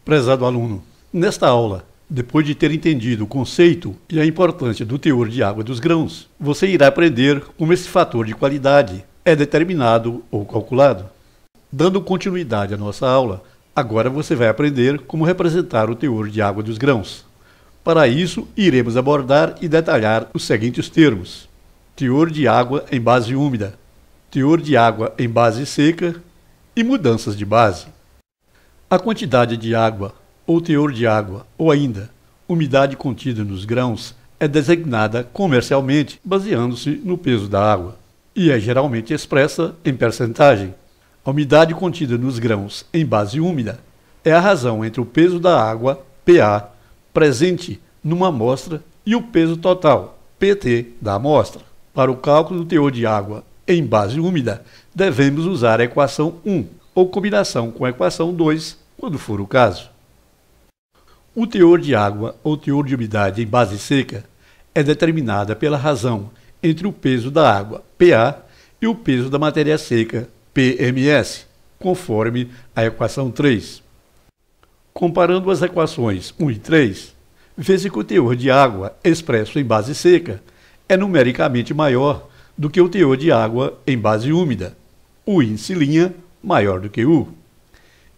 Prezado aluno, nesta aula, depois de ter entendido o conceito e a importância do teor de água dos grãos, você irá aprender como esse fator de qualidade é determinado ou calculado. Dando continuidade à nossa aula, agora você vai aprender como representar o teor de água dos grãos. Para isso, iremos abordar e detalhar os seguintes termos: teor de água em base úmida, teor de água em base seca e mudanças de base. A quantidade de água, ou teor de água, ou ainda umidade contida nos grãos, é designada comercialmente baseando-se no peso da água e é geralmente expressa em percentagem. A umidade contida nos grãos em base úmida é a razão entre o peso da água, PA, presente numa amostra e o peso total, PT, da amostra. Para o cálculo do teor de água em base úmida, devemos usar a equação 1, ou combinação com a equação 2, quando for o caso. O teor de água ou teor de umidade em base seca é determinada pela razão entre o peso da água, PA, e o peso da matéria seca, PMS, conforme a equação 3. Comparando as equações 1 e 3, vê-se que o teor de água expresso em base seca é numericamente maior do que o teor de água em base úmida, o índice linha maior do que U.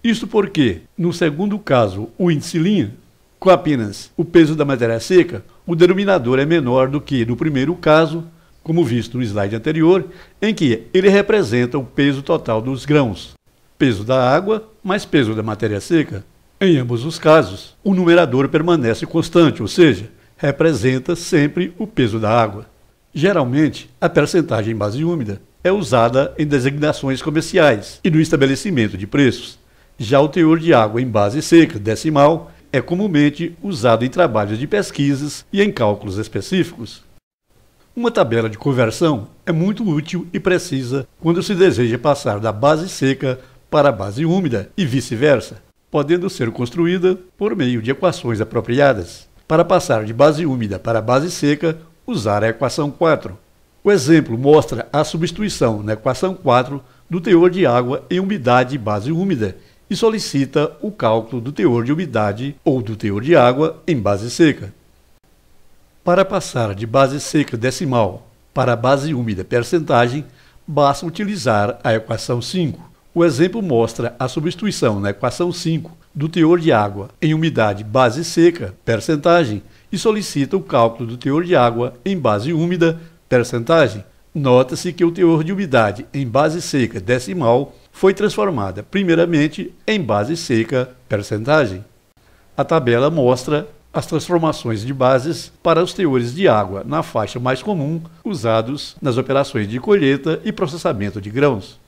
Isto porque, no segundo caso, o índice linha, com apenas o peso da matéria seca, o denominador é menor do que no primeiro caso, como visto no slide anterior, em que ele representa o peso total dos grãos, peso da água mais peso da matéria seca. Em ambos os casos, o numerador permanece constante, ou seja, representa sempre o peso da água. Geralmente, a percentagem em base úmida é usada em designações comerciais e no estabelecimento de preços. Já o teor de água em base seca, decimal, é comumente usado em trabalhos de pesquisas e em cálculos específicos. Uma tabela de conversão é muito útil e precisa quando se deseja passar da base seca para a base úmida e vice-versa, podendo ser construída por meio de equações apropriadas. Para passar de base úmida para a base seca, usar a equação 4. O exemplo mostra a substituição na equação 4 do teor de água em umidade base úmida e solicita o cálculo do teor de umidade ou do teor de água em base seca. Para passar de base seca decimal para a base úmida percentagem, basta utilizar a equação 5. O exemplo mostra a substituição na equação 5 do teor de água em umidade base seca percentagem e solicita o cálculo do teor de água em base úmida percentagem. Nota-se que o teor de umidade em base seca decimal foi transformada primeiramente em base seca percentagem. A tabela mostra as transformações de bases para os teores de água na faixa mais comum usados nas operações de colheita e processamento de grãos.